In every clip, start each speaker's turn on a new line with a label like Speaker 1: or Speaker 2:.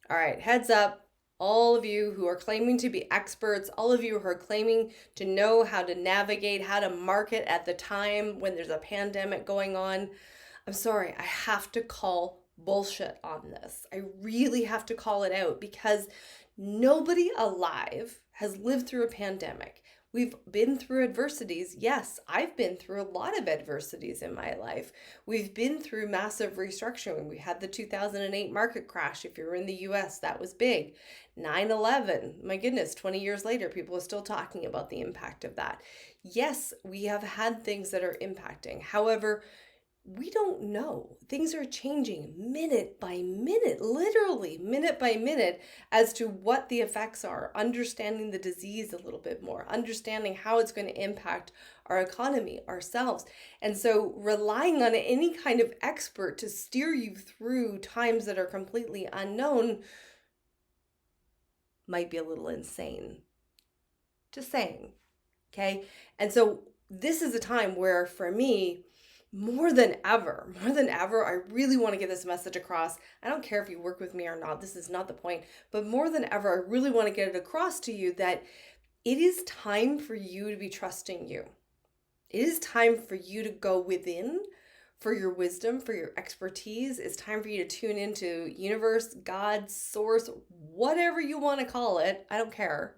Speaker 1: All right, heads up, all of you who are claiming to be experts, all of you who are claiming to know how to navigate, how to market at the time when there's a pandemic going on. I'm sorry, I have to call bullshit on this. I really have to call it out because nobody alive has lived through a pandemic. We've been through adversities. Yes, I've been through a lot of adversities in my life. We've been through massive restructuring. We had the 2008 market crash. If you're in the US, that was big. 9/11, my goodness, 20 years later, people are still talking about the impact of that. Yes, we have had things that are impacting. However, we don't know. Things are changing minute by minute, literally minute by minute, as to what the effects are, understanding the disease a little bit more, understanding how it's going to impact our economy, ourselves. And so, relying on any kind of expert to steer you through times that are completely unknown might be a little insane. Just saying. Okay. And so, this is a time where, for me, more than ever, I really want to get this message across. I don't care if you work with me or not, this is not the point. But more than ever, I really want to get it across to you that it is time for you to be trusting you. It is time for you to go within for your wisdom, for your expertise. It's time for you to tune into universe, God, source, whatever you want to call it. I don't care,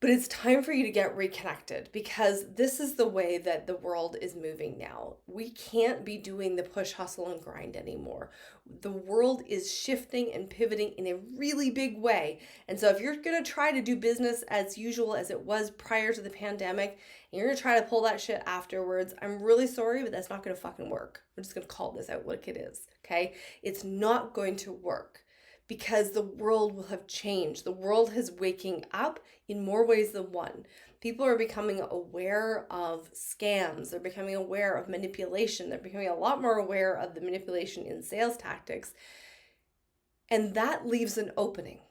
Speaker 1: but it's time for you to get reconnected because this is the way that the world is moving now. We can't be doing the push, hustle, and grind anymore. The world is shifting and pivoting in a really big way. And so, if you're going to try to do business as usual as it was prior to the pandemic, and you're going to try to pull that shit afterwards, I'm really sorry, but that's not going to fucking work. I'm just going to call this out like it is. Okay? It's not going to work because the world will have changed. The world is waking up in more ways than one. People are becoming aware of scams. They're becoming aware of manipulation. They're becoming a lot more aware of the manipulation in sales tactics. And that leaves an opening.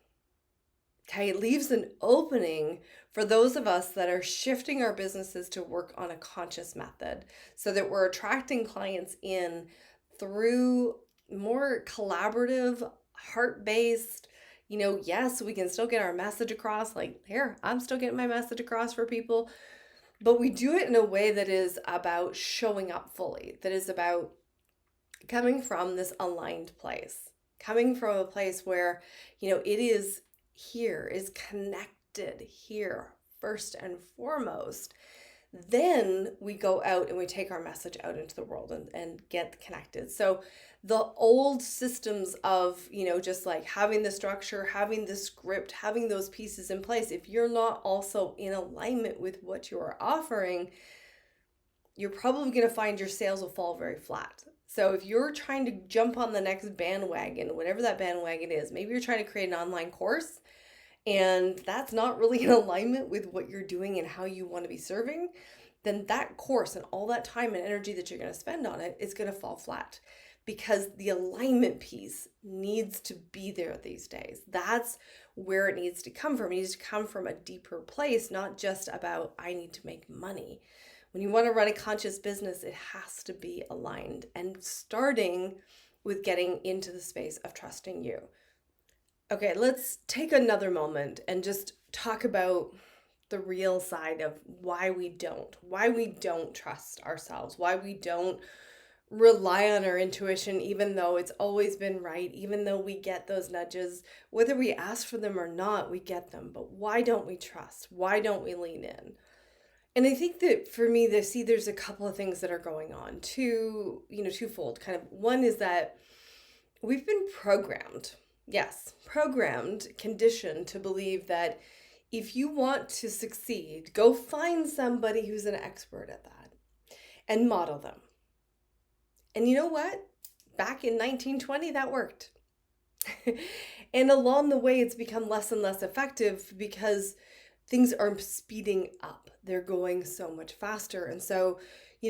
Speaker 1: Okay, it leaves an opening for those of us that are shifting our businesses to work on a conscious method so that we're attracting clients in through more collaborative, heart-based, yes, we can still get our message across. Like, here, I'm still getting my message across for people, but we do it in a way that is about showing up fully, that is about coming from this aligned place, coming from a place where, it is here, is connected here first and foremost. Then we go out and we take our message out into the world and get connected. So the old systems of, just like having the structure, having the script, having those pieces in place, if you're not also in alignment with what you're offering, you're probably going to find your sales will fall very flat. So if you're trying to jump on the next bandwagon, whatever that bandwagon is, maybe you're trying to create an online course and that's not really in alignment with what you're doing and how you want to be serving, then that course and all that time and energy that you're going to spend on it is going to fall flat because the alignment piece needs to be there these days. That's where it needs to come from. It needs to come from a deeper place, not just about, I need to make money. When you want to run a conscious business, it has to be aligned and starting with getting into the space of trusting you. Okay, let's take another moment and just talk about the real side of why we don't trust ourselves, why we don't rely on our intuition, even though it's always been right, even though we get those nudges, whether we ask for them or not, we get them. But why don't we trust? Why don't we lean in? And I think that for me, there's a couple of things that are going on. Twofold. Kind of one is that we've been programmed, yes, programmed, conditioned to believe that if you want to succeed, go find somebody who's an expert at that and model them. And you know what? Back in 1920, that worked. And along the way, it's become less and less effective because things are speeding up. They're going so much faster. And so,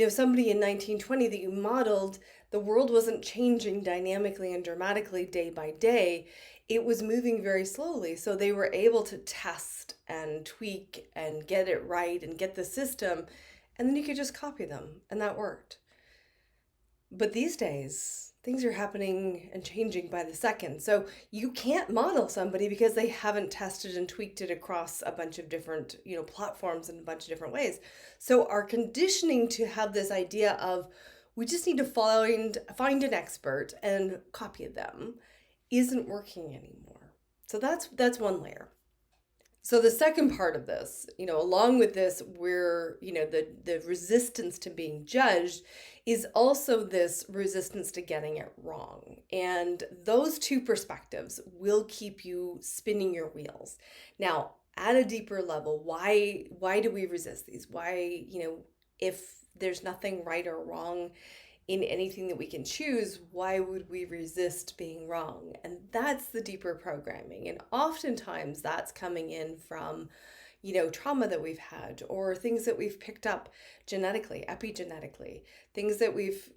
Speaker 1: somebody in 1920 that you modeled, the world wasn't changing dynamically and dramatically day by day. It was moving very slowly. So they were able to test and tweak and get it right and get the system. And then you could just copy them. And that worked. But these days, things are happening and changing by the second. So you can't model somebody because they haven't tested and tweaked it across a bunch of different, platforms in a bunch of different ways. So our conditioning to have this idea of we just need to find an expert and copy them isn't working anymore. So that's one layer. So the second part of this, along with this, where, the resistance to being judged is also this resistance to getting it wrong. And those two perspectives will keep you spinning your wheels. Now, at a deeper level, why do we resist these? Why, if there's nothing right or wrong in anything that we can choose, why would we resist being wrong? And that's the deeper programming. And oftentimes that's coming in from, trauma that we've had or things that we've picked up genetically, epigenetically, things that we've,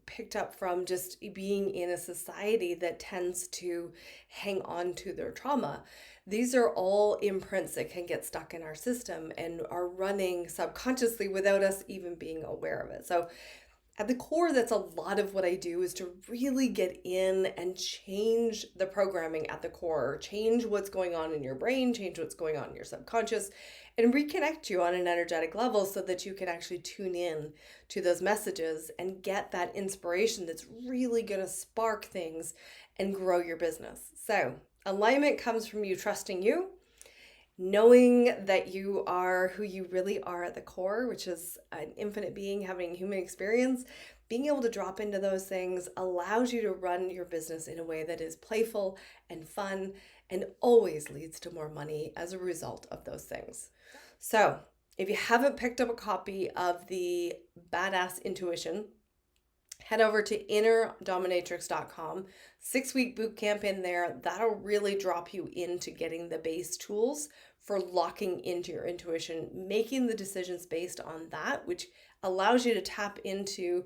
Speaker 1: picked up from just being in a society that tends to hang on to their trauma. These are all imprints that can get stuck in our system and are running subconsciously without us even being aware of it. So at the core, that's a lot of what I do, is to really get in and change the programming at the core, change what's going on in your brain, change what's going on in your subconscious, and reconnect you on an energetic level so that you can actually tune in to those messages and get that inspiration that's really going to spark things and grow your business. So alignment comes from you trusting you, knowing that you are who you really are at the core, which is an infinite being having human experience. Being able to drop into those things allows you to run your business in a way that is playful and fun and always leads to more money as a result of those things. So if you haven't picked up a copy of the Badass Intuition, head over to innerdominatrix.com. 6-week boot camp in there. That'll really drop you into getting the base tools for locking into your intuition, making the decisions based on that, which allows you to tap into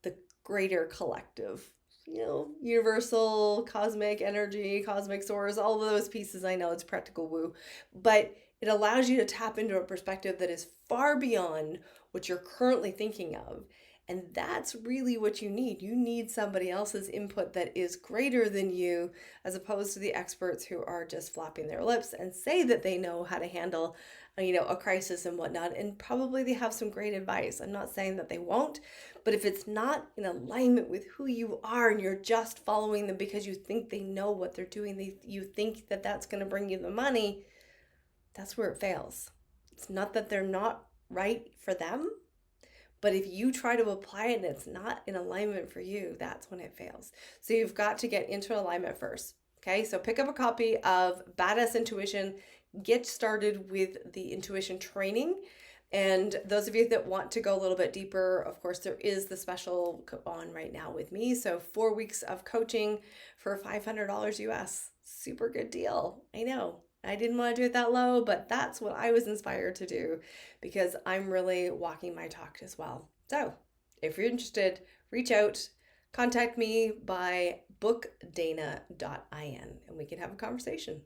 Speaker 1: the greater collective, universal, cosmic energy, cosmic source, all of those pieces. I know it's practical woo, but it allows you to tap into a perspective that is far beyond what you're currently thinking of. And that's really what you need. You need somebody else's input that is greater than you, as opposed to the experts who are just flapping their lips and say that they know how to handle, a crisis and whatnot. And probably they have some great advice. I'm not saying that they won't, but if it's not in alignment with who you are and you're just following them because you think they know what they're doing, you think that that's going to bring you the money, that's where it fails. It's not that they're not right for them, but if you try to apply it and it's not in alignment for you, that's when it fails. So you've got to get into alignment first. Okay, so pick up a copy of Badass Intuition, get started with the intuition training. And those of you that want to go a little bit deeper, of course, there is the special on right now with me. So 4 weeks of coaching for $500 US. Super good deal. I know. I didn't want to do it that low, but that's what I was inspired to do because I'm really walking my talk as well. So if you're interested, reach out, contact me by bookdana.in and we can have a conversation.